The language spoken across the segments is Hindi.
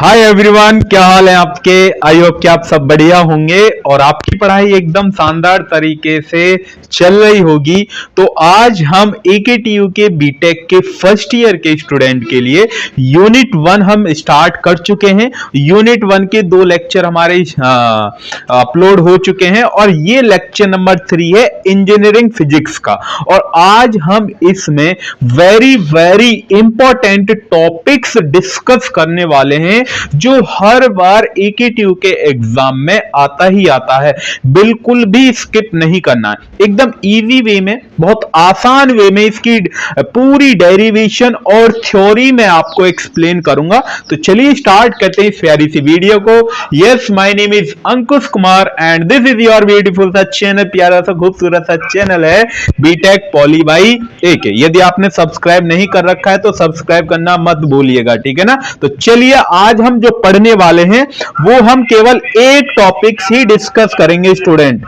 हाय एवरीवन, क्या हाल है आपके। आई होप कि आप सब बढ़िया होंगे और आपकी पढ़ाई एकदम शानदार तरीके से चल रही होगी। तो आज हम एकेटीयू के बीटेक के फर्स्ट ईयर के स्टूडेंट के लिए यूनिट 1 हम स्टार्ट कर चुके हैं। यूनिट 1 के 2 लेक्चर हमारे अपलोड हो चुके हैं और ये लेक्चर नंबर 3 है इंजीनियरिंग फिजिक्स का। और आज हम इसमें very very important topics discuss करने वाले हैं जो हर बार एकेटीयू के एग्जाम में आता ही आता है। बिल्कुल भी स्किप नहीं करना है। एकदम इजी वे में, बहुत आसान वे में इसकी पूरी डेरिवेशन और थ्योरी में आपको एक्सप्लेन करूंगा। तो चलिए स्टार्ट करते हैं इस प्यारी सी वीडियो को। Yes, my name is Ankush Kumar and this is your beautiful सा चैनल। प्यारा सा खूबसूरत सा चैनल है बीटेक पॉली बाई एके। यदि आपने सब्सक्राइब नहीं कर रखा है तो सब्सक्राइब करना मत भूलिएगा, ठीक है ना। तो चलिए आज हम जो पढ़ने वाले हैं वो हम केवल एक टॉपिक्स ही डिस्कस करेंगे स्टूडेंट।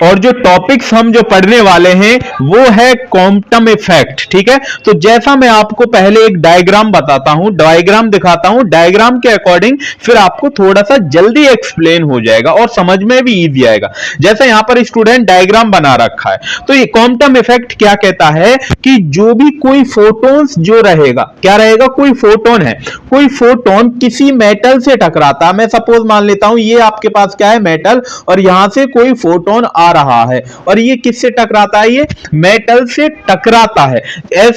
और जो टॉपिक्स हम जो पढ़ने वाले हैं वो है क्वांटम इफेक्ट, ठीक है। तो जैसा मैं आपको पहले एक डायग्राम बताता हूं, डायग्राम दिखाता हूं, डायग्राम के अकॉर्डिंग फिर आपको थोड़ा सा जल्दी एक्सप्लेन हो जाएगा और समझ में भी इजी आएगा। जैसे यहां पर स्टूडेंट डायग्राम बना रखा है। तो ये क्वांटम इफेक्ट क्या कहता है कि जो भी कोई फोटॉन्स जो रहेगा, क्या रहेगा, कोई फोटोन है, कोई फोटोन किसी मेटल से टकराता है। मैं सपोज मान लेता हूं ये आपके पास क्या है, मेटल, और यहां से कोई फोटोन आ रहा है और ये किससे टकराता है, ये मेटल से टकराता है।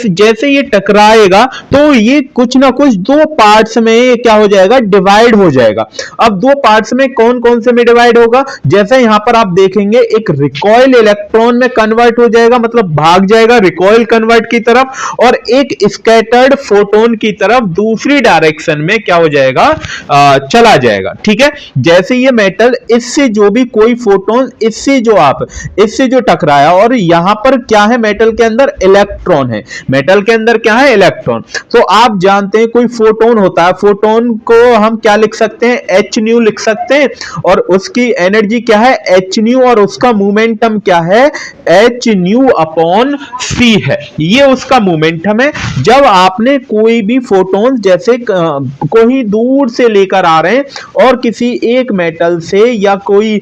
जैसे ये टकराएगा तो ये कुछ ना कुछ दो पार्ट्स में क्या हो जाएगा, डिवाइड हो जाएगा। अब दो पार्ट्स में कौन कौन से में डिवाइड होगा, जैसे यहां पर आप देखेंगे एक रिकॉइल इलेक्ट्रॉन में कन्वर्ट हो जाएगा, मतलब भाग जाएगा रिकॉइल कन्वर्ट की तरफ, और एक स्कैटर्ड फोटोन की तरफ दूसरी डायरेक्शन में क्या हो जाएगा, चला जाएगा, ठीक है। जैसे ये मेटल इससे जो भी कोई फोटोन इससे जो टकराया, और यहां पर क्या है, मेटल के अंदर इलेक्ट्रॉन है, मेटल के अंदर क्या है, इलेक्ट्रॉन। तो आप जानते हैं कोई फोटोन होता है, फोटोन को हम क्या लिख सकते हैं, एच न्यू लिख सकते हैं, और उसकी एनर्जी क्या है, एच न्यू, और उसका मोमेंटम क्या है, एच न्यू अपॉन सी है। ये उसका मोमेंटम है। जब आपने कोई भी फोटोन जैसे कोई दूर से लेकर आ रहे हैं और किसी एक मेटल से या कोई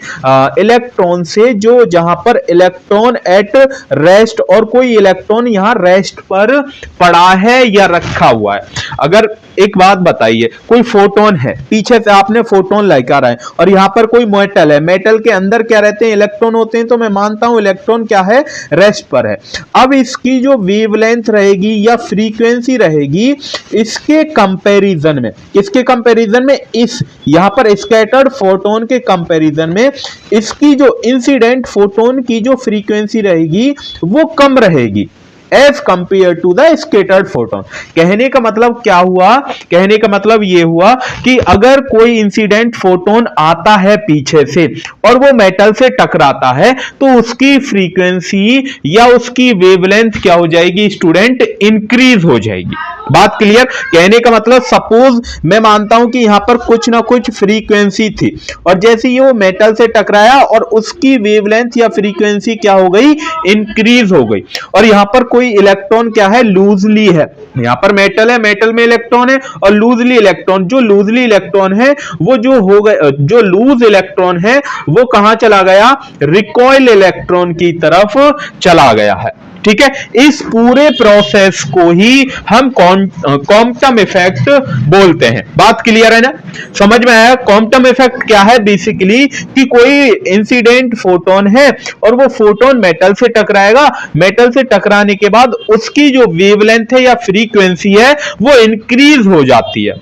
इलेक्ट्रॉन से जो जहां पर इलेक्ट्रॉन एट रेस्ट और कोई इलेक्ट्रॉन यहां रेस्ट पर पड़ा है या रखा हुआ है। अगर एक बात बताइए, कोई फोटोन है, पीछे से आपने फोटोन लेकर आए और यहां पर कोई मेटल है, मेटल के अंदर क्या रहते हैं, इलेक्ट्रॉन होते हैं। तो मैं मानता हूं इलेक्ट्रॉन क्या है, रेस्ट पर है। अब इसकी जो वेवलेंथ रहेगी या फ्रीक्वेंसी रहेगी, इसके कंपैरिजन में, किसके कंपैरिजन में, इस यहां पर स्कैटर्ड फोटोन के कंपैरिजन में इसकी जो इंसिडेंट फोटोन की जो फ्रीक्वेंसी रहेगी वो कम रहेगी as compare to the scattered photon. कहने का मतलब क्या हुआ, कहने का मतलब यह हुआ कि अगर कोई इंसिडेंट फोटोन आता है पीछे से और वो मेटल से टकराता है तो उसकी फ्रीक्वेंसी या उसकी वेवलेंथ क्या हो जाएगी स्टूडेंट, इंक्रीज हो जाएगी। बात क्लियर। कहने का मतलब सपोज मैं मानता हूं कि यहां पर कुछ ना कुछ फ्रीक्वेंसी थी और जैसे ही वो मेटल से टकराया और उसकी वेवलेंथ या फ्रीक्वेंसी क्या हो गई, इंक्रीज हो गई। और यहां पर कोई इलेक्ट्रॉन क्या है, लूजली है। यहां पर मेटल है, मेटल में इलेक्ट्रॉन है, और लूजली इलेक्ट्रॉन, जो लूजली इलेक्ट्रॉन है वो जो हो गए, जो लूज इलेक्ट्रॉन है वो कहां चला गया, रिकॉइल इलेक्ट्रॉन की तरफ चला गया है, ठीक है। इस पूरे प्रोसेस को ही हम क्वांटम इफेक्ट बोलते हैं। बात क्लियर है ना, समझ में आया। क्वांटम इफेक्ट क्या है, बेसिकली कि कोई इंसिडेंट फोटोन है और वो फोटोन मेटल से टकराएगा, मेटल से टकराने के बाद उसकी जो वेवलेंथ है या फ्रीक्वेंसी है वो इंक्रीज हो जाती है,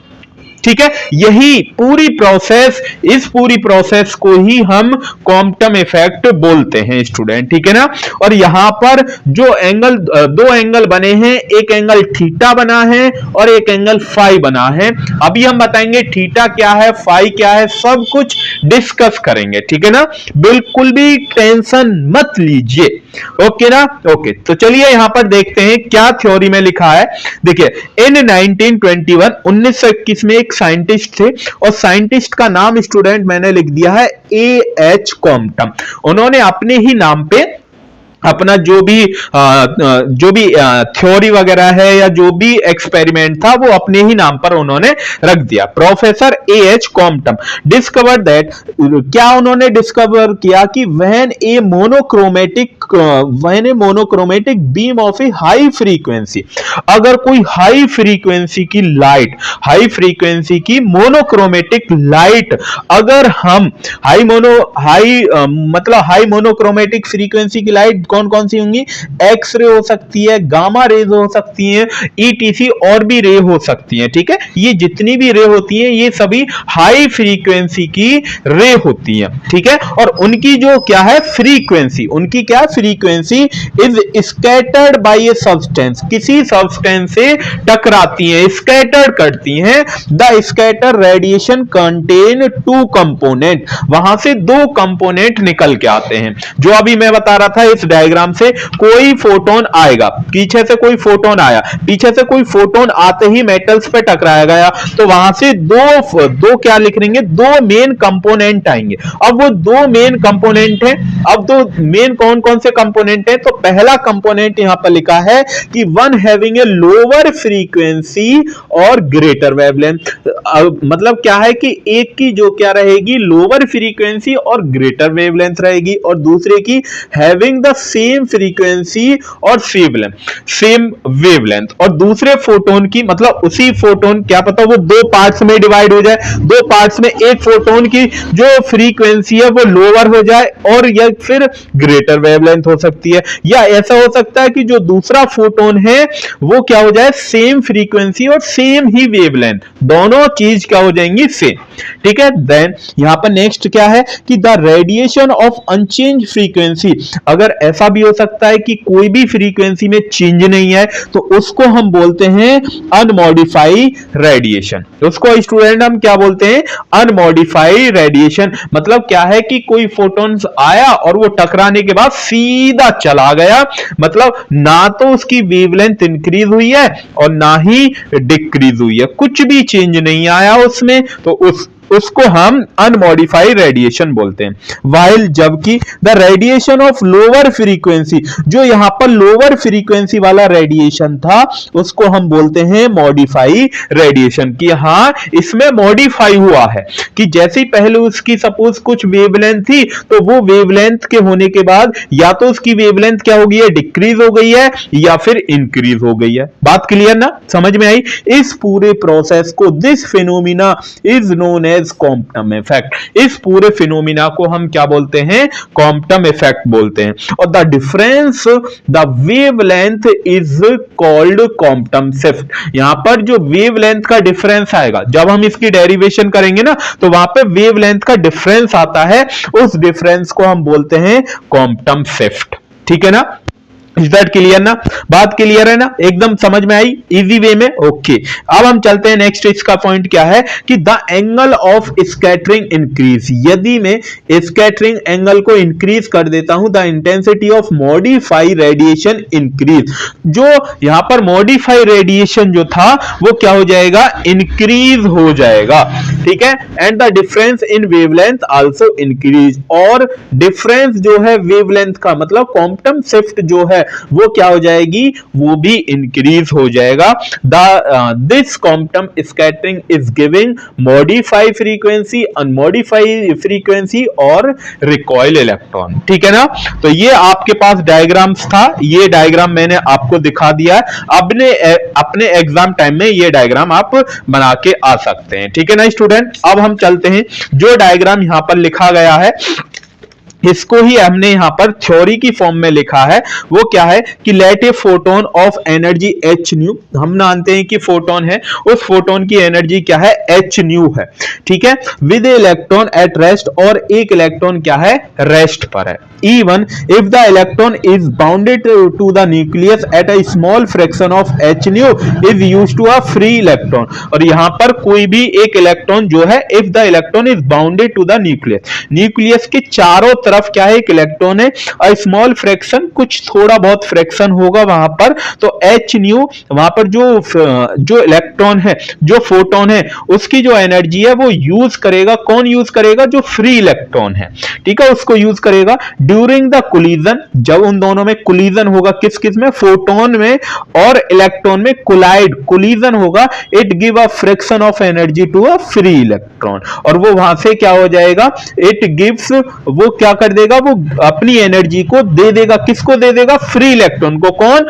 ठीक है। यही पूरी प्रोसेस, इस पूरी प्रोसेस को ही हम क्वांटम इफेक्ट बोलते हैं स्टूडेंट, ठीक है ना। और यहां पर जो एंगल, दो एंगल बने हैं, एक एंगल थीटा बना है और एक एंगल फाई बना है। अभी हम बताएंगे थीटा क्या है, फाई क्या है, सब कुछ डिस्कस करेंगे, ठीक है ना। बिल्कुल भी टेंशन मत लीजिए, ओके ना। ओके, तो चलिए यहां पर देखते हैं क्या थ्योरी में लिखा है। देखिए, इन 1921 में एक साइंटिस्ट थे और साइंटिस्ट का नाम स्टूडेंट मैंने लिख दिया है A.H. क्वांटम। उन्होंने अपने ही नाम पे अपना जो भी थ्योरी वगैरह है या जो भी एक्सपेरिमेंट था वो अपने ही नाम पर उन्होंने रख दिया। Professor AH Compton discover that, क्या उन्होंने डिस्कवर किया कि when A monochromatic beam of A high frequency, अगर कोई हाई फ्रीक्वेंसी की लाइट, हाई फ्रीक्वेंसी की मोनोक्रोमेटिक लाइट, अगर हम हाई मोनोक्रोमेटिक फ्रीक्वेंसी की लाइट कौन कौन सी होंगी? एक्स रे हो सकती है, गामा रेज हो सकती है, ईटीसी और भी रे हो सकती है। ठीक है, ये जितनी भी रे होती है ये सभी हाई फ्रीक्वेंसी की रे होती है। ठीक है, और उनकी जो क्या है फ्रीक्वेंसी, उनकी क्या frequency is scattered by a substance, किसी सब्सटेंस से टकराती है, स्कैटर्ड करती हैं। The scatter radiation contain two component, वहां से दो कंपोनेंट निकल के आते हैं। जो अभी मैं बता रहा था इस डायग्राम से, कोई फोटोन आएगा, पीछे से कोई फोटोन आया, पीछे से कोई फोटोन आते ही मेटल्स पे टकराया गया, तो वहां से दो क्या लिख लेंगे, दो मेन कंपोनेंट आएंगे। अब वो दो मेन कंपोनेंट हैं, अब दो मेन कौन कौन से कंपोनेंट हैं? तो पहला कंपोनेंट यहां पर लिखा है कि one having a lower frequency और ग्रेटर वेवलेंथ, मतलब क्या है कि एक की जो क्या रहेगी, लोअर फ्रीक्वेंसी और ग्रेटर वेवलेंथ रहेगी, और दूसरे की हैविंग द सेम फ्रीक्वेंसी और सेम वेवलेंथ, और दूसरे फोटोन की मतलब उसी फोटोन, क्या पता वो दो पार्ट्स में डिवाइड हो जाए, दो पार्ट्स में एक फोटोन की जो फ्रीक्वेंसी है वो लोअर हो जाए और या फिर ग्रेटर वेवलेंथ हो सकती है, या ऐसा हो सकता है कि जो दूसरा फोटोन है वो क्या हो जाए, सेम फ्रीक्वेंसी और सेम ही वेवलेंथ, दोनों चीज क्या हो जाएंगी, सेम। ठीक है, देन यहां पर नेक्स्ट क्या है कि the radiation of unchanged frequency, अगर ऐसा भी हो सकता है कि कोई भी फ्रीक्वेंसी में चेंज नहीं है तो उसको हम बोलते हैं अनमॉडिफाइड रेडिएशन। उसको स्टूडेंट हम क्या बोलते हैं, अनमॉडिफाइड रेडिएशन। मतलब क्या है कि कोई फोटॉन्स आया और वो टकराने के बाद सीधा चला गया, मतलब ना तो उसकी वेवलेंथ इंक्रीज हुई है और ना ही डिक्रीज हुई है, कुछ भी चेंज नहीं आया उसमें, तो उसको हम अनमॉडिफाइड रेडिएशन बोलते हैं। वाइल जबकि the radiation of lower frequency, जो यहां पर लोअर फ्रीक्वेंसी वाला रेडिएशन था उसको हम बोलते हैं मॉडिफाइड रेडिएशन, कि हां इसमें मॉडिफाई हुआ है, कि जैसे पहले उसकी सपोज कुछ वेवलेंथ थी तो वो वेवलेंथ के होने के बाद या तो उसकी वेवलेंथ क्या हो गई है, डिक्रीज हो गई है या फिर इंक्रीज हो गई है। बात क्लियर ना, समझ में आई? इस पूरे प्रोसेस को, this phenomena is known as quantum effect, इस पूरे फिनोमिना को हम क्या बोलते हैं, क्वांटम इफेक्ट बोलते हैं। और the difference the wavelength is called quantum shift, यहां पर जो वेवलेंथ का डिफरेंस आएगा, जब हम इसकी डेरिवेशन करेंगे ना तो वहां पे वेवलेंथ का डिफरेंस आता है, उस डिफरेंस को हम बोलते हैं क्वांटम शिफ्ट। ठीक है ना, इज दैट क्लियर ना, बात क्लियर है ना, एकदम समझ में आई इजी वे में? ओके, अब हम चलते हैं नेक्स्ट। इसका पॉइंट क्या है कि the angle of scattering increase, यदि मैं स्कैटरिंग एंगल को इंक्रीज कर देता हूं, the intensity of modified radiation increase, जो यहां पर मॉडिफाइड रेडिएशन जो था वो क्या हो जाएगा, इंक्रीज हो जाएगा। ठीक है, and the difference in wavelength also increase, और डिफरेंस जो है वेवलेंथ का, मतलब क्वांटम शिफ्ट जो है वो क्या हो जाएगी, वो भी इंक्रीज हो जाएगा। This quantum scattering is giving modified frequency, unmodified frequency और रिकॉइल इलेक्ट्रॉन। ठीक है ना, तो ये आपके पास डायग्राम्स था, ये डायग्राम मैंने आपको दिखा दिया है, अपने एग्जाम टाइम में ये डायग्राम आप बना के आ सकते हैं। ठीक है ना स्टूडेंट, अब हम चलते हैं, जो डायग्राम यहां पर लिखा गया है इसको ही हमने यहां पर थ्योरी की फॉर्म में लिखा है। वो क्या है कि let a photon of energy h nu, हम मानते हैं कि फोटोन है, उस फोटोन की एनर्जी क्या है, एच न्यू है। ठीक है, विद इलेक्ट्रॉन एट रेस्ट, और एक इलेक्ट्रॉन क्या है, रेस्ट पर है। Even if the electron is bounded to the nucleus at a small fraction of h nu is used to a free electron, और यहां पर कोई भी एक इलेक्ट्रॉन जो है, if the electron is bounded to the nucleus, nucleus के चारों तरफ क्या है, एक इलेक्ट्रॉन है, a small fraction, कुछ थोड़ा बहुत फ्रैक्शन होगा वहां पर, तो h nu वहां पर जो इलेक्ट्रॉन है, जो फोटोन है, उसकी जो एनर्जी है वो यूज करेगा, कौन यूज करेगा, जो फ्री इलेक्ट्रॉन है। ठीक है, उसको यूज करेगा ड्यूरिंग द कोलिजन, जब उन दोनों में कोलिजन होगा, किस किस में, फोटोन में और इलेक्ट्रॉन में कोलिजन होगा, it give a fraction of energy to a free electron, और वो वहां से क्या हो जाएगा, इट गिव्स, वो क्या कर देगा, वो अपनी एनर्जी को दे देगा, किसको दे देगा, फ्री इलेक्ट्रॉन को, कौन,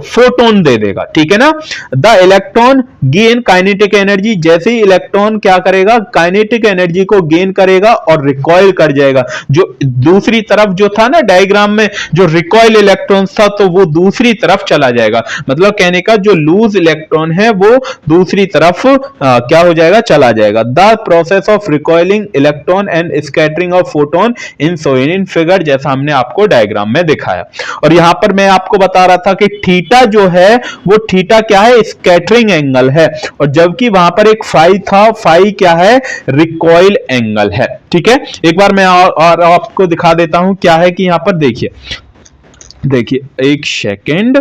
फोटोन दे देगा, ठीक है ना। The electron gain kinetic energy, जैसे ही इलेक्ट्रॉन क्या करेगा, काइनेटिक एनर्जी को गेन करेगा और रिकॉइल कर जाएगा, जो दूसरी तरफ जो था ना डायग्राम में, जो रिकॉइल इलेक्ट्रॉन था, तो वो दूसरी तरफ चला जाएगा, मतलब कहने का जो लूज इलेक्ट्रॉन है वो दूसरी तरफ क्या हो जाएगा, चला जाएगा। The process of recoiling electron and scattering of photon in Soin in figure, जैसा हमने आपको डायग्राम में दिखाया। और यहां पर मैं आपको बता रहा था कि थीटा जो है वो थीटा क्या है, स्कैटरिंग एंगल है, और जबकि वहां पर एक फाई था, फाई क्या है, रिकॉइल एंगल है, ठीक है। एक बार मैं और आपको दिखा देता हूं क्या है कि यहां पर देखिए एक सेकेंड,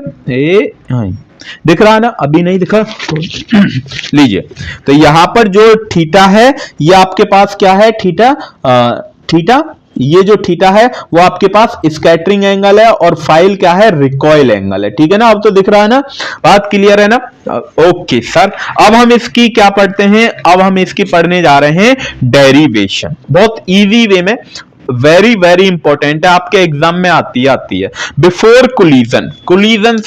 दिख रहा है ना, अभी नहीं दिखा तो लीजिए। तो यहां पर जो थीटा है ये आपके पास क्या है, थीटा, ये जो थीटा है वो आपके पास स्कैटरिंग एंगल है, और फाइल क्या है, रिकॉइल एंगल है, ठीक है ना। अब तो दिख रहा है ना, बात क्लियर है ना। ओके सर, अब हम इसकी क्या पढ़ते हैं, अब हम इसकी पढ़ने जा रहे हैं डेरिवेशन, बहुत इजी वे में, वेरी वेरी इंपॉर्टेंट है, आपके एग्जाम में आती है। बिफोर कोलिजन, कोलिजन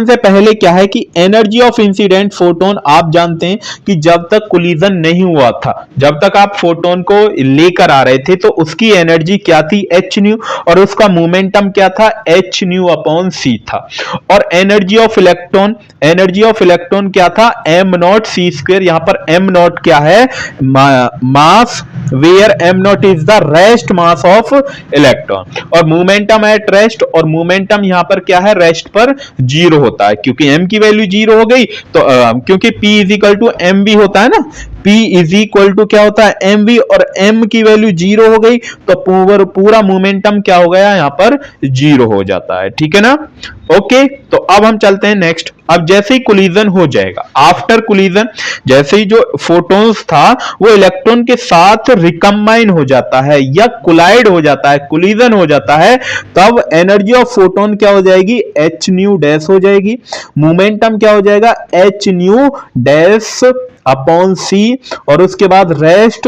से पहले क्या है कि एनर्जी ऑफ इंसिडेंट फोटोन, आप जानते हैं कि जब तक कोलिजन नहीं हुआ था, जब तक आप फोटोन को लेकर आ रहे थे, तो उसकी एनर्जी क्या थी, एच न्यू, और उसका मोमेंटम क्या था, एच न्यू अपॉन सी था। और एनर्जी ऑफ इलेक्ट्रॉन क्या था, एम नॉट सी स्क्वायर, यहां पर एम नॉट क्या है, mass, where M naught is the rest mass of electron, और मोमेंटम एट रेस्ट, और मोमेंटम यहां पर क्या है, रेस्ट पर जीरो होता है, क्योंकि m की वैल्यू जीरो हो गई, तो क्योंकि p is equal to m v होता है ना, P इज इक्वल टू क्या होता है, एम वी, और m की वैल्यू जीरो हो गई, तो पूरा मोमेंटम क्या हो गया, यहां पर जीरो हो जाता है, ठीक है ना। ओके, तो अब हम चलते हैं नेक्स्ट। अब जैसे ही कोलिजन हो जाएगा, आफ्टर कोलिजन, जैसे ही जो फोटोन्स था वो इलेक्ट्रॉन के साथ रिकम्बाइन हो जाता है या कोलाइड हो जाता है, कोलिजन हो जाता है, तब एनर्जी ऑफ फोटोन क्या हो जाएगी, एच न्यू डैश हो जाएगी, मोमेंटम क्या हो जाएगा, h nu dash upon c, और उसके बाद rest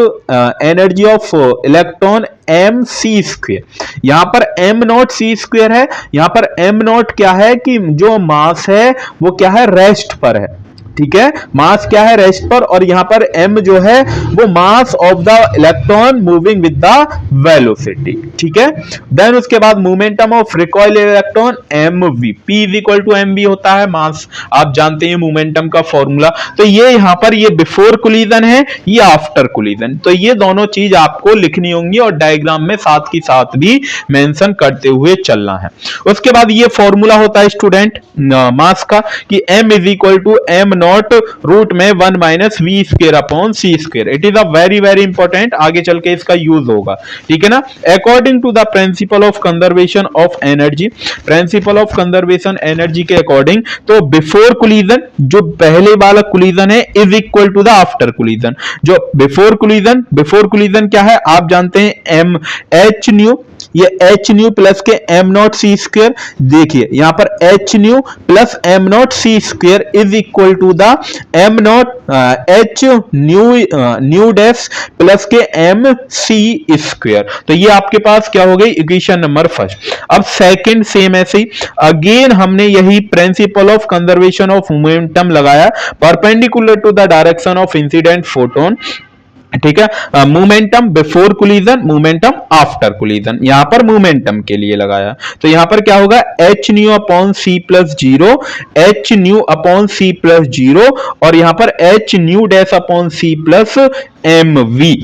energy of electron m c square, यहां पर एम नॉट सी स्क्वेयर है, यहां पर एम नॉट क्या है कि जो मास है वो क्या है, रेस्ट पर है, ठीक है, मास क्या है, रेस्ट पर, और यहां पर m जो है वो mass of the electron moving with the velocity, ठीक है। देन उसके बाद momentum of recoil electron mv, p is equal to mv होता है मास, आप जानते हैं मोमेंटम का फॉर्मूला। तो ये यहां पर ये बिफोर कोलिजन है, ये आफ्टर कोलिजन, तो ये दोनों चीज आपको लिखनी होंगी और डायग्राम में साथ की साथ भी मेंशन करते हुए चलना है। उसके बाद ये फॉर्मूला होता है स्टूडेंट मास का कि m is equal to m naught root में 1 minus we square upon c square, it is a very very important, आगे चल के इसका यूज होगा, ठीक है ना। According to the principle of conservation of energy, principle of conservation energy के अकॉर्डिंग, तो बिफोर कोलिजन, जो पहले वाला कोलिजन है, is equal to the after collision. जो बिफोर कोलिजन क्या है, आप जानते हैं एम एच न्यू, ये एच न्यू प्लस के एम नॉट सी स्क्वायर, देखिए यहां पर H nu plus M naught C square is equal to the M naught H nu dash plus के एम सी स्क्वायर। तो ये आपके पास क्या हो गई, इक्वेशन नंबर फर्स्ट। अब सेकंड सेम ऐसे ही अगेन हमने यही principle of conservation of momentum लगाया perpendicular to the direction of incident photon, ठीक है। Momentum before collision, momentum after collision, यहां पर मोमेंटम के लिए लगाया, तो यहां पर क्या होगा, h nu upon c plus zero, h nu upon c plus zero, और यहां पर H nu dash upon c plus m v,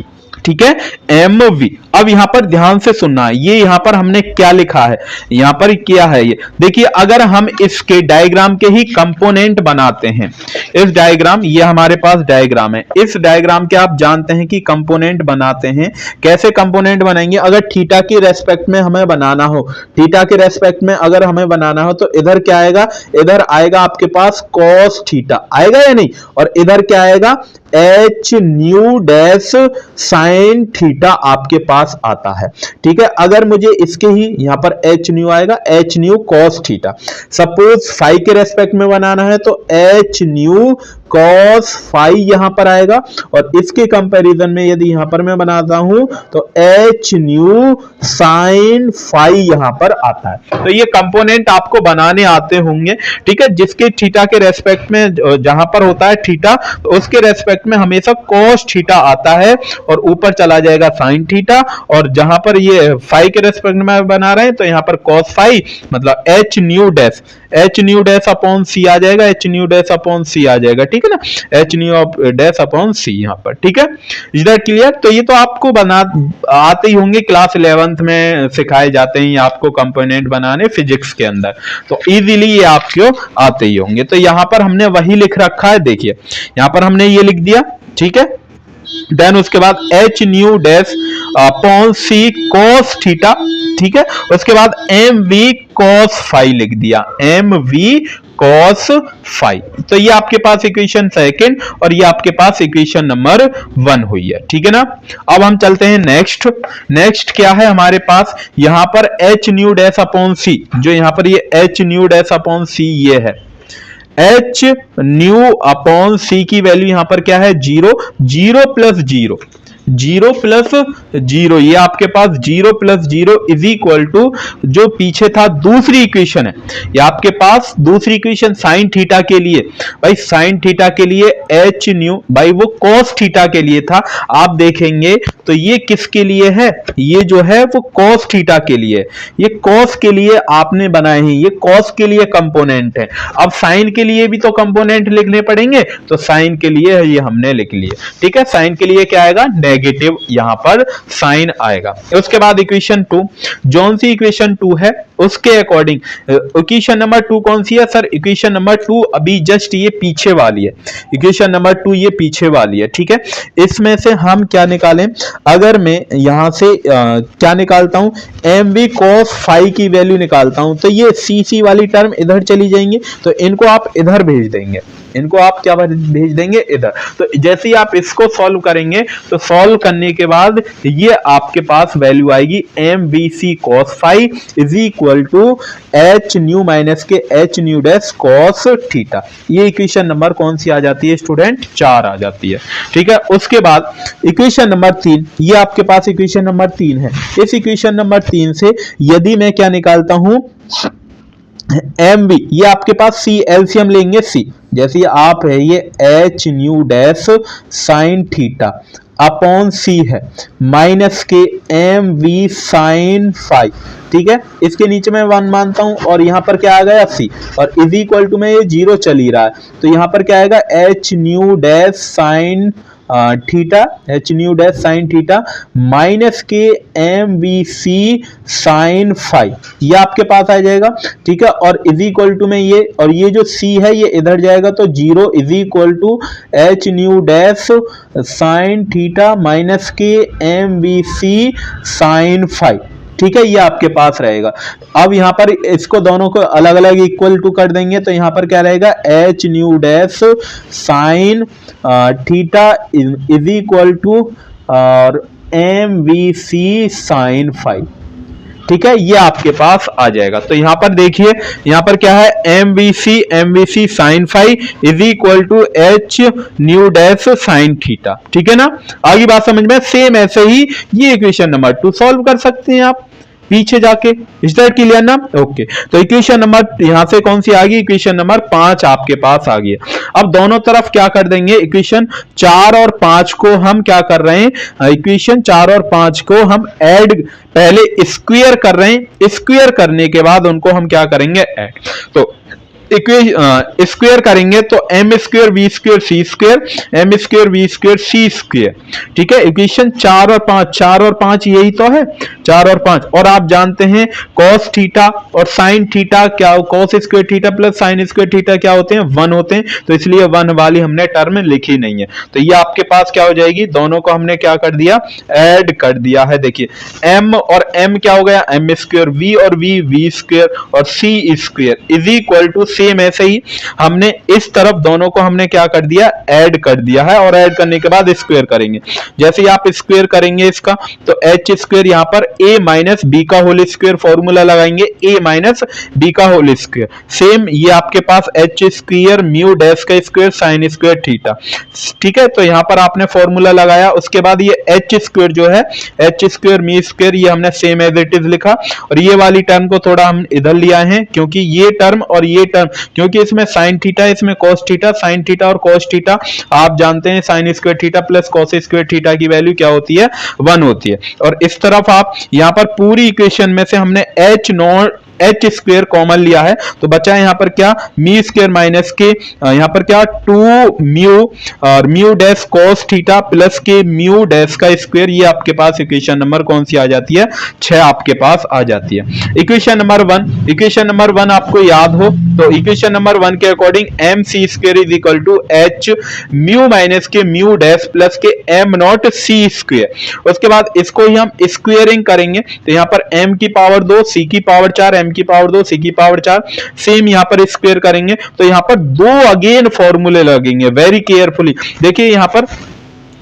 ठीक है, एम वी। अब यहां पर ध्यान से सुनना, ये यहां पर हमने क्या लिखा है, यहां पर क्या है, ये देखिए, अगर हम इसके डायग्राम के ही कंपोनेंट बनाते हैं, इस डायग्राम, ये हमारे पास डायग्राम है, इस डायग्राम के आप जानते हैं कि कंपोनेंट बनाते हैं, कैसे कंपोनेंट बनाएंगे, अगर थीटा की रेस्पेक्ट में हमें बनाना हो, थीटा के रेस्पेक्ट में अगर हमें बनाना हो, तो इधर क्या आएगा, इधर आएगा आपके पास कॉस थीटा आएगा या नहीं, और इधर क्या आएगा, H nu dash sine theta आपके पास आता है। ठीक है, अगर मुझे इसके ही यहां पर एच न्यू आएगा, H nu cos theta. Suppose phi के रेस्पेक्ट में बनाना है तो एच न्यू कॉस फाई यहां पर आएगा, और इसके कंपैरिजन में यदि यहां पर मैं बनाता हूं तो एच न्यू साइन फाई यहां पर आता है। तो ये कंपोनेंट आपको बनाने आते होंगे। ठीक है, जिसके थीटा के रेस्पेक्ट में जहां पर होता है थीटा, तो उसके रेस्पेक्ट में हमेशा कॉस थीटा आता है और ऊपर चला जाएगा साइन थीटा, और जहां पर ये फाई के रेस्पेक्ट में बना रहे हैं तो यहां पर कॉस फाई मतलब एच न्यू डैश अपॉन सी आ जाएगा, एच न्यू डैश अपॉन सी आ जाएगा। ठीक है ना, एच न्यू डैश अपॉन सी यहां पर। ठीक है, इज दैट क्लियर? तो ये तो आपको बना आते ही होंगे, क्लास 11th में सिखाए जाते हैं आपको कंपोनेंट बनाने फिजिक्स के अंदर, तो इजीली ये आपको आते ही होंगे। तो यहां पर हमने वही लिख रखा है, देखिए यहां पर हमने ये लिख दिया। ठीक है, देन उसके बाद एच न्यू डैश अपॉन सी कॉस थीटा। ठीक है, उसके बाद एम वी कॉस फाई लिख दिया, एम वी कॉस फाई। तो ये आपके पास इक्वेशन सेकंड और ये आपके पास इक्वेशन नंबर 1 हुई है। ठीक है ना, अब हम चलते हैं नेक्स्ट क्या है हमारे पास, यहां पर एच न्यू डैश अपॉन सी, जो यहां पर ये एच न्यू डैश अपॉन सी ये है, एच न्यू अपॉन सी की वैल्यू यहां पर क्या है, 0 प्लस 0 ये आपके पास 0 प्लस 0 इज इक्वल टू जो पीछे था दूसरी इक्वेशन है, ये आपके पास दूसरी इक्वेशन साइन थीटा के लिए, भाई साइन थीटा के लिए एच न्यू, भाई वो कॉस थीटा के लिए था। आप देखेंगे तो ये किसके लिए है, ये जो है वो कॉस थीटा के लिए, ये कॉस के लिए आपने बनाए हैं, ये कॉस के लिए कंपोनेंट है। अब साइन के लिए भी तो कंपोनेंट लिखने पड़ेंगे, तो साइन के लिए ये हमने लिख लिए। ठीक है, साइन के लिए क्या आएगा, नेगेटिव यहां पर साइन आएगा। उसके बाद इक्वेशन 2, जौन सी इक्वेशन 2 है उसके अकॉर्डिंग इक्वेशन नंबर 2 कौन सी है सर, इक्वेशन नंबर 2 अभी जस्ट ये पीछे वाली है, इक्वेशन नंबर 2 ये पीछे वाली है। ठीक है, इसमें से हम क्या निकालें, अगर मैं यहां से क्या निकालता हूं, एम वी कॉस फाई की वैल्यू निकालता हूं, तो ये सी सी वाली टर्म इधर चली जाएंगे, तो इनको आप इधर भेज देंगे, इनको आप क्या भेज देंगे, इधर। तो जैसे ही आप इसको सॉल्व करेंगे तो सॉल्व करने के बाद ये आपके पास वैल्यू आएगी M B C cos phi is equal to H nu minus K H nu dash cos theta. ये इक्वेशन नंबर कौन सी आ जाती है स्टूडेंट, 4 आ जाती है। ठीक है, उसके बाद इक्वेशन नंबर 3, ये आपके पास इक्वेशन नंबर 3 है। इस इक्वेशन नंबर 3 से यदि मैं क्या निकालता हूं, एम बी, ये आपके पास सी एलसीएम लेंगे, सी जैसे आप है ये H nu dash sine theta upon C है minus K M we sign phi. ठीक है, इसके नीचे मैं 1 मानता हूं और यहां पर क्या आ गया सी, और इज इक्वल टू में ये 0 चल ही रहा है, तो यहां पर क्या आएगा H nu dash sine theta, H nu dash sine theta minus K M we C sine phi, ये आपके पास आ जाएगा। ठीक है, और इज इक्वल टू में ये, और ये जो सी है ये इधर जाएगा, तो 0 is equal to H nu dash sine theta minus K M we C sine phi. ठीक है, ये आपके पास रहेगा। अब यहां पर इसको दोनों को अलग अलग इक्वल टू कर देंगे, तो यहां पर क्या रहेगा H nu dash sine theta is equal to और M we C sine phi. ठीक है, ये आपके पास आ जाएगा। तो यहां पर देखिए, यहां पर क्या है m we C sine phi is equal to H nu dash sine theta. ठीक है ना, आगे बात समझ में। सेम ऐसे ही ये इक्वेशन नंबर 2 सॉल्व कर सकते हैं आप पीछे जाके, इज दैट क्लियर ना? ओके, तो इक्वेशन नंबर यहां से कौन सी आ गई, इक्वेशन नंबर 5 आपके पास आ गई। अब दोनों तरफ क्या कर देंगे, इक्वेशन 4 और 5 को हम क्या कर रहे हैं, इक्वेशन 4 और 5 को हम ऐड, पहले स्क्वायर कर रहे हैं, स्क्वायर करने के बाद उनको हम क्या करेंगे ऐड। तो स्क्वायर करेंगे तो m square v square c square, m square v square c square. ठीक है, इक्वेशन 4 और 5 यही तो है, 4 और 5। और आप जानते हैं cos थीटा और sin थीटा क्या, cos square theta plus sin square theta क्या होते हैं, 1 होते हैं, तो इसलिए 1 वाली हमने टर्म लिखी नहीं है। तो ये आपके पास क्या हो जाएगी, दोनों को हमने क्या कर दिया, ऐड कर दिया है। देखिए m और m क्या हो गया, m स्क्वायर v और v स्क्वायर और c square is equal to same ऐसे ही हमने इस तरफ दोनों को हमने क्या कर दिया, ऐड कर दिया है, और ऐड करने के बाद स्क्वायर करेंगे। जैसे ही आप स्क्वायर करेंगे इसका, तो एच स्क्वायर यहाँ पर ए माइनस बी का होल स्क्वायर फॉर्मूला लगाएंगे, ए माइनस बी का होल स्क्वायर। सेम ये आपके पास एच स्क्वायर म्यू डैश का स्क्वायर साइन स्क्वायर थीटा, ठीक है। तो यहाँ पर आपने फॉर्मूला लगाया, उसके बाद ये एच स्क्वायर जो है, एच स्क्वायर मी स्क्वायर, ये हमने सेम एज इट इज लिखा, और ये वाली टर्म को थोड़ा हम इधर लिया है, क्योंकि ये टर्म और ये टर्म, क्योंकि इसमें साइन थीटा, इसमें कॉस थीटा, साइन थीटा और कॉस थीटा आप जानते हैं, sine square theta plus cos square theta की वैल्यू क्या होती है, 1 होती है। और इस तरफ आप यहाँ पर पूरी इक्वेशन में से हमने H not H square common लिया है, तो बचा है यहाँ पर क्या, मी स्क्वायर माइनस के, यहाँ पर क्या 2 म्यू और mu dash cos theta plus के म्यू डैश का स्क्वायर। ये आपके पास इक्वेशन नंबर कौन सी आ जाती है, 6 आपके पास आ जाती है। इक्वेशन नंबर 1, इक्वेशन नंबर 1 आपको याद हो तो इक्वेशन नंबर 1 के according m C square is equal to h mu minus k mu dash plus के एम नॉट सी स्क्वायर। उसके बाद इसको ही हम स्क्वेयरिंग करेंगे, तो यहाँ पर m की पावर 2 c की पावर 4 m की पावर 2 c की पावर 4, सेम यहाँ पर स्क्वायर करेंगे, तो यहाँ पर 2 अगेन फॉर्मूले लगेंगे। वेरी केयरफुली देखिए, यहाँ पर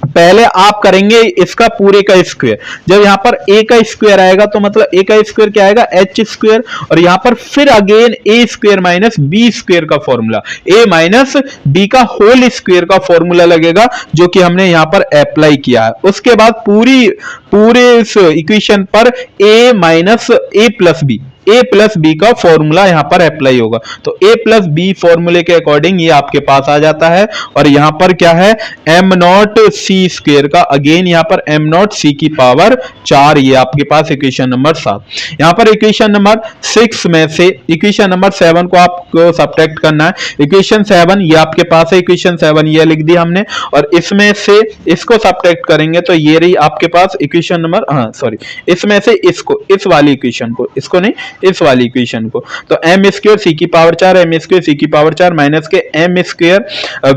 पहले आप करेंगे इसका पूरे का स्क्वायर, जब यहाँ पर a का स्क्वायर आएगा तो मतलब a का स्क्वायर क्या आएगा, h स्क्वायर, और यहाँ पर फिर again a square minus b square का फॉर्मूला, a माइनस b का होल स्क्वायर का फॉर्मूला लगेगा, जो कि हमने यहाँ पर अप्लाई किया है। उसके बाद पूरे इस इक्वेशन पर a minus a plus b, a plus b का फॉर्मूला यहां पर अप्लाई होगा, तो a प्लस बी फॉर्मूले के अकॉर्डिंग ये आपके पास आ जाता है। और यहां पर क्या है, m नॉट सी स्क्वायर का, अगेन यहां पर m नॉट सी की पावर 4, ये आपके पास इक्वेशन नंबर 7। यहां पर इक्वेशन नंबर 6 में से इक्वेशन नंबर 7 को आपको सब्ट्रैक्ट करना है। इक्वेशन 7 ये आपके पास है, इक्वेशन 7 ये लिख दी हमने, और इसमें से इसको सब्ट्रैक्ट करेंगे तो ये रही आपके पास इक्वेशन नंबर, इसमें से इसको, इस वाली इक्वेशन को, इसको नहीं, इस वाली इक्वेशन को, तो m स्क्वायर सी की पावर 4 m स्क्वायर सी की power 4 minus k m square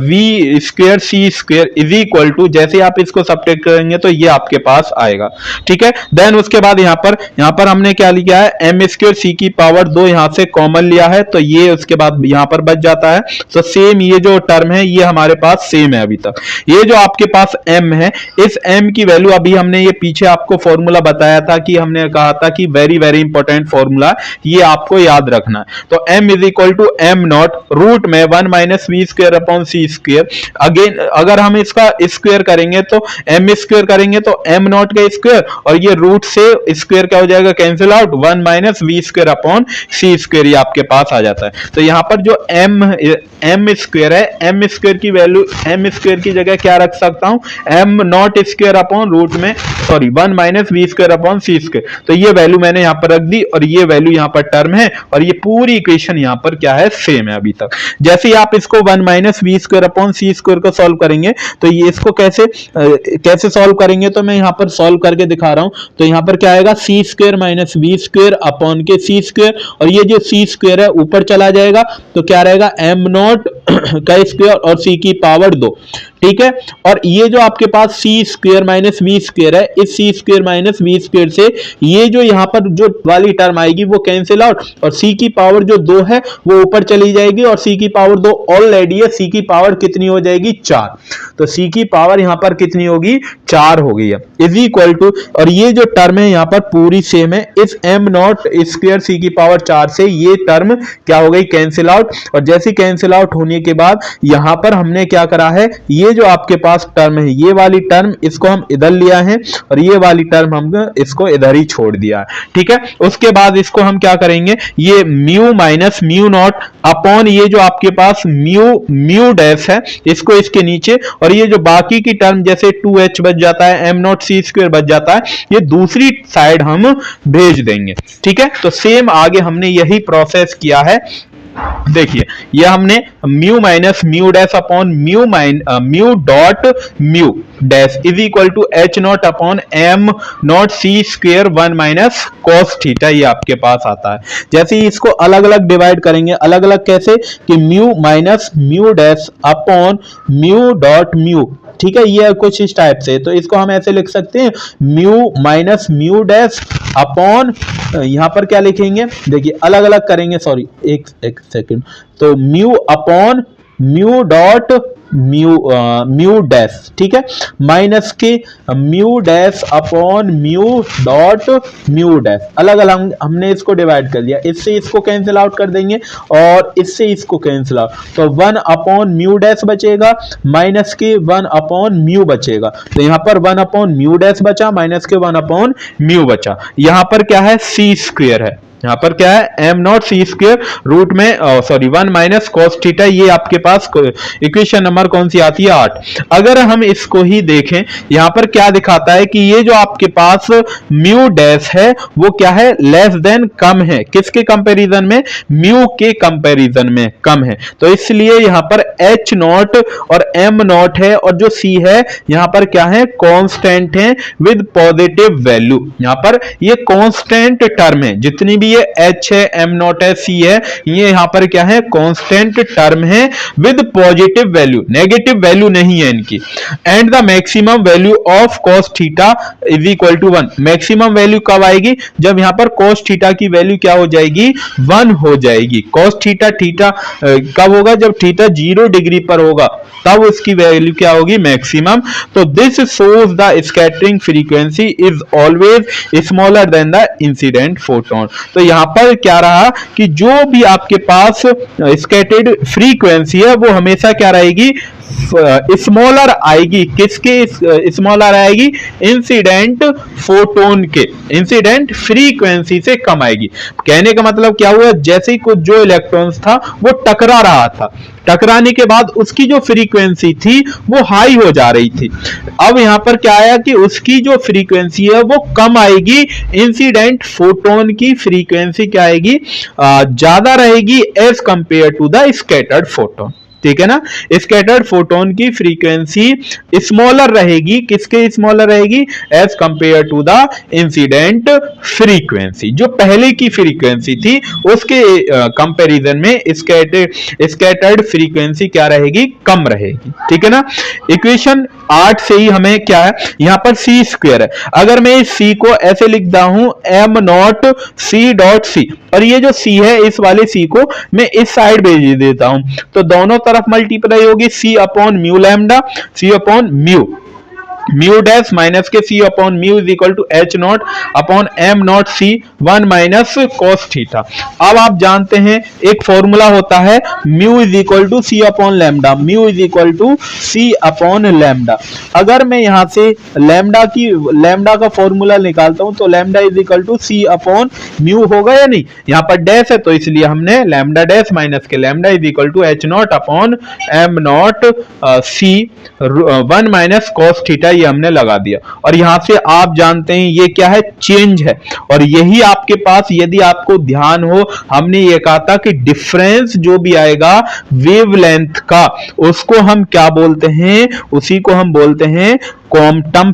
v square c square is equal to, जैसे आप इसको सब्ट्रैक्ट करेंगे तो ये आपके पास आएगा, ठीक है। देन उसके बाद यहाँ पर हमने क्या लिया है, m स्क्वायर सी की पावर 2 यहाँ से कॉमन लिया है, तो ये उसके बाद यहाँ पर बच जाता है। तो सेम ये जो टर्म है ये हमारे पास सेम है अभी तक। ये जो आपके पास m है, इस m की वैल्यू अभी हमने ये पीछे आपको फॉर्मूला बताया था कि हमने कहा था कि वेरी वेरी इंपॉर्टेंट फॉर्मूला, ये आपको याद रखना है। तो m is equal to m naught root में 1 minus we square upon c square. Again अगर हम इसका स्क्वायर करेंगे तो m स्क्वायर करेंगे तो m नॉट का स्क्वायर, और ये रूट से स्क्वायर क्या हो जाएगा, cancel out, 1 minus we square upon c square, ये आपके पास आ जाता है। तो यहाँ पर जो m स्क्वायर है, m स्क्वायर की वैल्यू, m स्क्वायर की जगह क्या रख सकता हूँ, m naught square upon root में 1 minus we square upon c square. तो ये वैल्यू मैंने यहाँ पर रख दी, और ये वैल्यू यहाँ पर टर्म है, और ये पूरी इक्वेशन यहाँ पर क्या है, सेम है अभी तक। जैसे ही आप इसको 1 minus we square upon c square को सॉल्व करेंगे, तो ये इसको कैसे सॉल्व करेंगे, तो मैं यहाँ पर सॉल्व करके दिखा रहा हूँ। तो यहाँ पर क्या आएगा, C square minus we square upon K C square, और ये जो सी स्क्वायर है ऊपर चला जाएगा, तो क्या रहेगा, एम नॉट का स्क्वायर और सी की पावर 2, ठीक है। और ये जो आपके पास सी स्क्वायर माइनस वी स्क्वायर है, इस सी स्क्वायर माइनस वी स्क्वायर से ये जो यहाँ पर जो वाली टर्म आएगी वो कैंसिल आउट, और सी की पावर जो 2 है वो ऊपर चली जाएगी, और सी की पावर 2 ऑलरेडी है, सी की पावर कितनी हो जाएगी, 4। तो सी की पावर यहाँ पर कितनी होगी, 4 हो गई है, इज इक्वल टू, और ये जो टर्म है यहाँ पर पूरी सेम है, इस एम नॉट स्क्वायर सी की पावर 4 से ये टर्म क्या हो गई, कैंसिल आउट। और जैसे कैंसिल आउट होने के बाद यहाँ पर हमने क्या करा है, ये जो आपके पास टर्म है, ये वाली टर्म इसको हम इधर लिया है, और ये वाली टर्म हम इसको इधर ही छोड़ दिया है, ठीक है। उसके बाद इसको हम क्या करेंगे, ये mu minus mu naught upon ये जो आपके पास म्यू डैश है, इसको इसके नीचे, और ये जो बाकी की टर्म जैसे 2h बच जाता है, एम नॉट सी स्क्वायर बच जाता है, ये दूसरी साइड हम भेज देंगे, ठीक है। तो सेम आगे हमने यही प्रोसेस किया है। देखिए ये हमने mu minus mu dash upon mu dot mu dash is equal to H naught upon M naught C square 1 minus cos theta, ये आपके पास आता है। जैसे ही इसको अलग अलग डिवाइड करेंगे, अलग अलग कैसे, कि mu minus mu dash upon mu dot mu, ठीक है, ये कुछ इस टाइप से, तो इसको हम ऐसे लिख सकते हैं mu minus mu dash upon, यहां पर क्या लिखेंगे देखिए, अलग अलग करेंगे, सॉरी एक सेकंड, तो mu upon mu dot mu dash, ठीक है, minus k mu dash upon mu dot mu dash, अलग अलग हमने इसको डिवाइड कर दिया, इससे इसको कैंसिल आउट कर देंगे और इससे इसको कैंसिल आउट, तो 1 अपॉन म्यू डैश बचेगा माइनस के 1 अपॉन म्यू बचेगा, तो यहां पर 1 अपॉन म्यू डैश बचा माइनस के 1 अपॉन म्यू बचा, यहां पर क्या है सी स्क्वायर है, यहां पर क्या है एम नॉट सी स्क्वायर रूट में सॉरी 1 माइनस कॉस थीटा, ये आपके पास इक्वेशन नंबर कौन सी आती है 8। अगर हम इसको ही देखें यहां पर क्या दिखाता है कि ये जो आपके पास म्यू डैश है वो क्या है लेस देन कम है, किसके कंपैरिजन में, म्यू के कंपैरिजन में कम है, तो इसलिए यहां पर एच नॉट और एम नॉट है और जो सी है यहां पर क्या है कांस्टेंट है विद पॉजिटिव वैल्यू, यहां पर ये कांस्टेंट टर्म है, जितनी भी ये h है m नॉट है c है, ये यहां पर क्या है कांस्टेंट टर्म है with positive value, negative value नहीं है इनकी, and the maximum value of cos theta is equal to 1, maximum value कब आएगी, जब यहां पर cos थीटा की वैल्यू क्या हो जाएगी 1 हो जाएगी, cos थीटा कब होगा, जब थीटा 0 डिग्री पर होगा तब उसकी वैल्यू क्या होगी मैक्सिमम, तो this shows the scattering frequency is always smaller than the incident photon, तो यहां पर क्या रहा कि जो भी आपके पास स्कैटर्ड फ्रीक्वेंसी है वो हमेशा क्या रहेगी स्मॉलर आएगी, किसके स्मॉलर आएगी, इंसिडेंट फोटोन के, इंसिडेंट फ्रीक्वेंसी से कम आएगी, कहने का मतलब क्या हुआ, जैसे ही कुछ जो इलेक्ट्रॉन्स था वो टकरा रहा था, टकराने के बाद उसकी जो फ्रीक्वेंसी थी वो हाई हो जा रही थी, अब यहां पर क्या आया कि उसकी जो फ्रीक्वेंसी है वो कम आएगी, इंसिडेंट फोटोन की फ्रीक्वेंसी क्या आएगी ज्यादा रहेगी as compare to the scattered photon, ठीक है ना, स्कैटर्ड फोटोन की फ्रीक्वेंसी स्मॉलर रहेगी, किसके स्मॉलर रहेगी as compare to the incident frequency, जो पहले की फ्रीक्वेंसी थी उसके कंपैरिजन में स्कैटर्ड फ्रीक्वेंसी क्या रहेगी कम रहेगी, ठीक है ना। इक्वेशन 8 से ही हमें क्या है, यहां पर सी स्क्वायर है, अगर मैं इस सी को ऐसे लिखता हूं m naught c dot c, और ये जो सी है इस वाले सी को मैं इस साइड भेज देता हूं, तो दोनों तरफ मल्टीप्लाई होगी C upon mu lambda, C upon mu dash minus K C upon mu is equal to H naught upon M naught C 1 minus cos theta. अब आप जानते हैं एक फॉर्मूला होता है mu is equal to C upon lambda, mu is equal to C upon lambda, अगर मैं यहां से लैम्डा का फॉर्मूला निकालता हूं तो lambda is equal to C upon mu होगा या नहीं, यहां पर डैश है तो इसलिए हमने lambda dash minus k lambda is equal to H naught upon M naught C 1 minus cos theta ये हमने लगा दिया, और यहां से आप जानते हैं ये क्या है चेंज है, और यही आपके पास यदि आपको ध्यान हो हमने ये कहा था कि डिफरेंस जो भी आएगा वेवलेंथ का उसको हम क्या बोलते हैं, उसी को हम बोलते हैं क्वांटम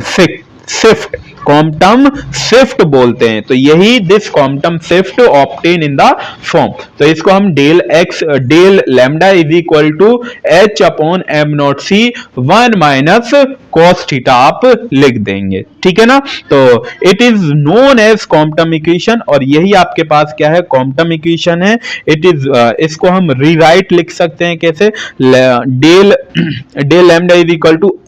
शिफ्ट, क्वांटम शिफ्ट बोलते हैं, तो यही this quantum shift obtain in the form, तो इसको हम del lambda is equal to H upon M naught C 1 minus cos theta आप लिख देंगे, ठीक है ना, तो it is known as quantum equation, और यही आपके पास क्या है क्वांटम इक्वेशन है, इट इज इसको हम रीराइट लिख सकते हैं कैसे, del lambda is equal to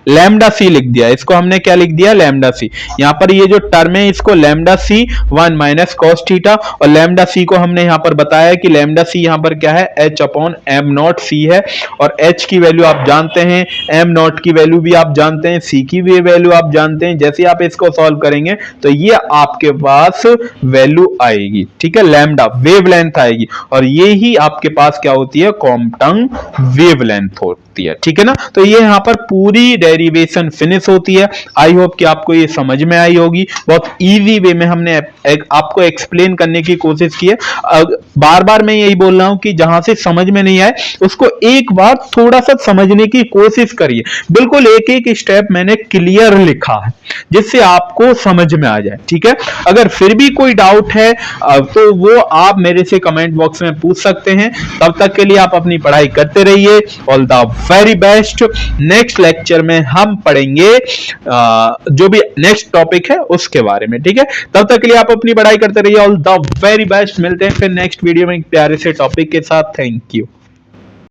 lambda C लिख दिया, इसको हमने क्या लिख दिया लैम्डा सी, यहां पर ये जो टर्म है इसको लैम्डा सी 1 माइनस कॉस थीटा, और लैम्डा सी को हमने यहां पर बताया कि लैम्डा सी यहां पर क्या है एच अपॉन एम नॉट सी है, और एच की वैल्यू आप जानते हैं, एम नॉट की वैल्यू भी आप जानते हैं, सी की भी वैल्यू आप जानते हैं, जैसे आप इसको सॉल्व करेंगे तो ये आपके पास वैल्यू आएगी, ठीक है, लैम्डा वेवलेंथ आएगी, और ये ही आपके पास क्या होती है क्वांटम वेवलेंथ होती है, ठीक है ना, तो ये यहां पर पूरी डेरिवेशन फिनिश होती है। है। आई होप कि आपको ये समझ में आई होगी। बहुत इजी वे में हमने आपको एक्सप्लेन करने की कोशिश की है। बार बार मैं यही बोल रहा हूं कि जहां से समझ में नहीं आए उसको एक बार थोड़ा सा समझने की कोशिश करिए। बिल्कुल एक एक स्टेप मैंने क्लियर लिखा है जिससे आपको समझ में आ जाए, ठीक है। अगर फिर भी कोई डाउट है तो वो आप मेरे से कमेंट बॉक्स में पूछ सकते हैं। तब तक के लिए आप अपनी पढ़ाई करते रहिए। All the very best. Next lecture में हम पढ़ेंगे जो भी नेक्स्ट टॉपिक है उसके बारे में, ठीक है। तब तक के लिए आप अपनी पढ़ाई करते रहिए। All the very best. मिलते हैं फिर नेक्स्ट वीडियो में एक प्यारे से टॉपिक के साथ। Thank you.